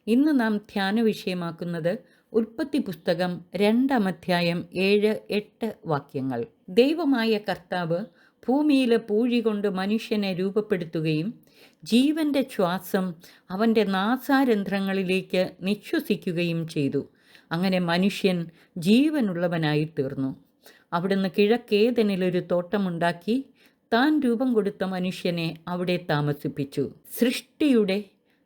ഇന്ന് നാം ധ്യാന വിഷയമാക്കുന്നത് ഉൽപ്പത്തി പുസ്തകം 2-ാം അധ്യായം 7-8 വാക്യങ്ങൾ. ദൈവമായ കർത്താവ് ഭൂമിയിലെ പൂഴി കൊണ്ട് മനുഷ്യനെ രൂപപ്പെടുത്തുകയും ജീവന്റെ ശ്വാസം അവൻ്റെ നാസാരന്ധ്രങ്ങളിലേക്ക് നിശ്വസിക്കുകയും ചെയ്തു. അങ്ങനെ മനുഷ്യൻ ജീവനുള്ളവനായി തീർന്നു. അവിടുന്ന് കിഴക്കേദനിലൊരു തോട്ടമുണ്ടാക്കി താൻ രൂപം കൊടുത്ത മനുഷ്യനെ അവിടെ താമസിപ്പിച്ചു. സൃഷ്ടിയുടെ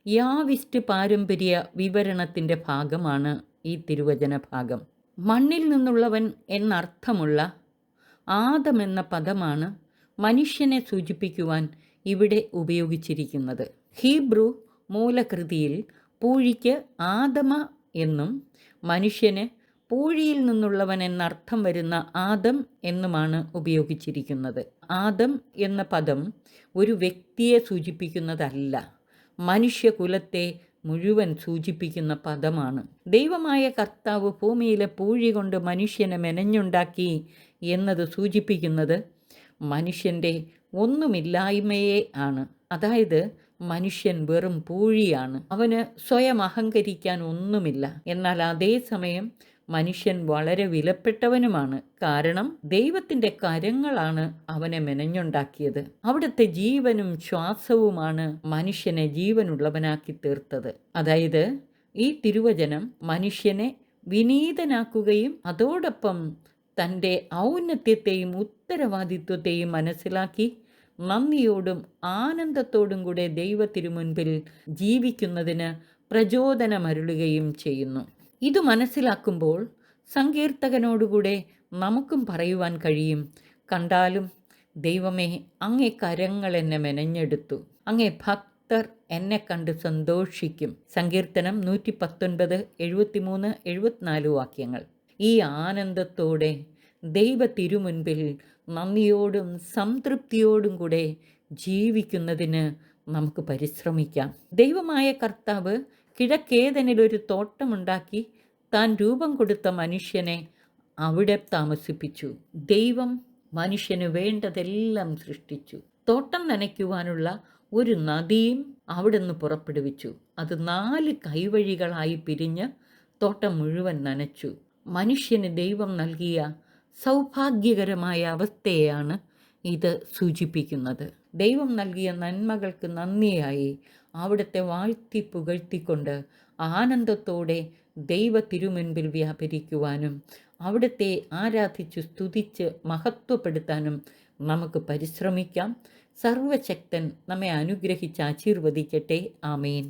യാവിസ്റ്റ് പാരമ്പര്യ വിവരണത്തിൻ്റെ ഭാഗമാണ് ഈ തിരുവചന ഭാഗം. മണ്ണിൽ നിന്നുള്ളവൻ എന്നർത്ഥമുള്ള ആദം എന്ന പദമാണ് മനുഷ്യനെ സൂചിപ്പിക്കുവാൻ ഇവിടെ ഉപയോഗിച്ചിരിക്കുന്നത്. ഹീബ്രു മൂലകൃതിയിൽ പൂഴിക്ക് ആദമ എന്നും മനുഷ്യന് പൂഴിയിൽ നിന്നുള്ളവൻ എന്നർത്ഥം വരുന്ന ആദം എന്നുമാണ് ഉപയോഗിച്ചിരിക്കുന്നത്. ആദം എന്ന പദം ഒരു വ്യക്തിയെ സൂചിപ്പിക്കുന്നതല്ല, മനുഷ്യകുലത്തെ മുഴുവൻ സൂചിപ്പിക്കുന്ന പദമാണ്. ദൈവമായ കർത്താവ് ഭൂമിയിലെ പൂഴി കൊണ്ട് മനുഷ്യനെ മെനഞ്ഞുണ്ടാക്കി എന്നത് സൂചിപ്പിക്കുന്നത് മനുഷ്യൻ്റെ ഒന്നുമില്ലായ്മയെ ആണ്. അതായത് മനുഷ്യൻ വെറും പൂഴിയാണ്, അവന് സ്വയം അഹങ്കരിക്കാൻ ഒന്നുമില്ല. എന്നാൽ അതേസമയം മനുഷ്യൻ വളരെ വിലപ്പെട്ടവനുമാണ്. കാരണം ദൈവത്തിൻ്റെ കരങ്ങളാണ് അവനെ മെനഞ്ഞുണ്ടാക്കിയത്. അവിടുത്തെ ജീവനും ശ്വാസവുമാണ് മനുഷ്യനെ ജീവനുള്ളവനാക്കി തീർത്തത്. അതായത് ഈ തിരുവചനം മനുഷ്യനെ വിനീതനാക്കുകയും അതോടൊപ്പം തൻ്റെ ഔന്നത്യത്തെയും ഉത്തരവാദിത്വത്തെയും മനസ്സിലാക്കി നന്ദിയോടും ആനന്ദത്തോടും കൂടെ ദൈവത്തിരുമുൻപിൽ ജീവിക്കുന്നതിന് പ്രചോദനമരുളുകയും ചെയ്യുന്നു. ഇത് മനസ്സിലാക്കുമ്പോൾ സങ്കീർത്തകനോടുകൂടെ നമുക്കും പറയുവാൻ കഴിയും, കണ്ടാലും ദൈവമേ, അങ്ങേ കരങ്ങൾ എന്നെ മെനഞ്ഞെടുത്തു, അങ്ങേ ഭക്തർ എന്നെ കണ്ട് സന്തോഷിക്കും. സങ്കീർത്തനം 119, 73, 74 വാക്യങ്ങൾ. ഈ ആനന്ദത്തോടെ ദൈവ തിരുമുൻപിൽ നന്ദിയോടും സംതൃപ്തിയോടും കൂടെ ജീവിക്കുന്നതിന് നമുക്ക് പരിശ്രമിക്കാം. ദൈവമായ കർത്താവ് കിഴക്കേദനിലൊരു തോട്ടമുണ്ടാക്കി താൻ രൂപം കൊടുത്ത മനുഷ്യനെ അവിടെ താമസിപ്പിച്ചു. ദൈവം മനുഷ്യന് വേണ്ടതെല്ലാം സൃഷ്ടിച്ചു. തോട്ടം നനയ്ക്കുവാനുള്ള ഒരു നദിയും അവിടുന്ന് പുറപ്പെടുവിച്ചു. അത് 4 കൈവഴികളായി പിരിഞ്ഞ് തോട്ടം മുഴുവൻ നനച്ചു. മനുഷ്യന് ദൈവം നൽകിയ സൗഭാഗ്യകരമായ അവസ്ഥയെയാണ് ഇത് സൂചിപ്പിക്കുന്നത്. ദൈവം നൽകിയ നന്മകൾക്ക് നന്ദിയായി അവിടുത്തെ വാഴ്ത്തി പുകഴ്ത്തിക്കൊണ്ട് ആനന്ദത്തോടെ ദൈവ തിരുമുൻപിൽ വ്യാപരിക്കുവാനും അവിടുത്തെ ആരാധിച്ചു സ്തുതിച്ച് മഹത്വപ്പെടുത്താനും നമുക്ക് പരിശ്രമിക്കാം. സർവശക്തൻ നമ്മെ അനുഗ്രഹിച്ച് ആശീർവദിക്കട്ടെ. ആമേൻ.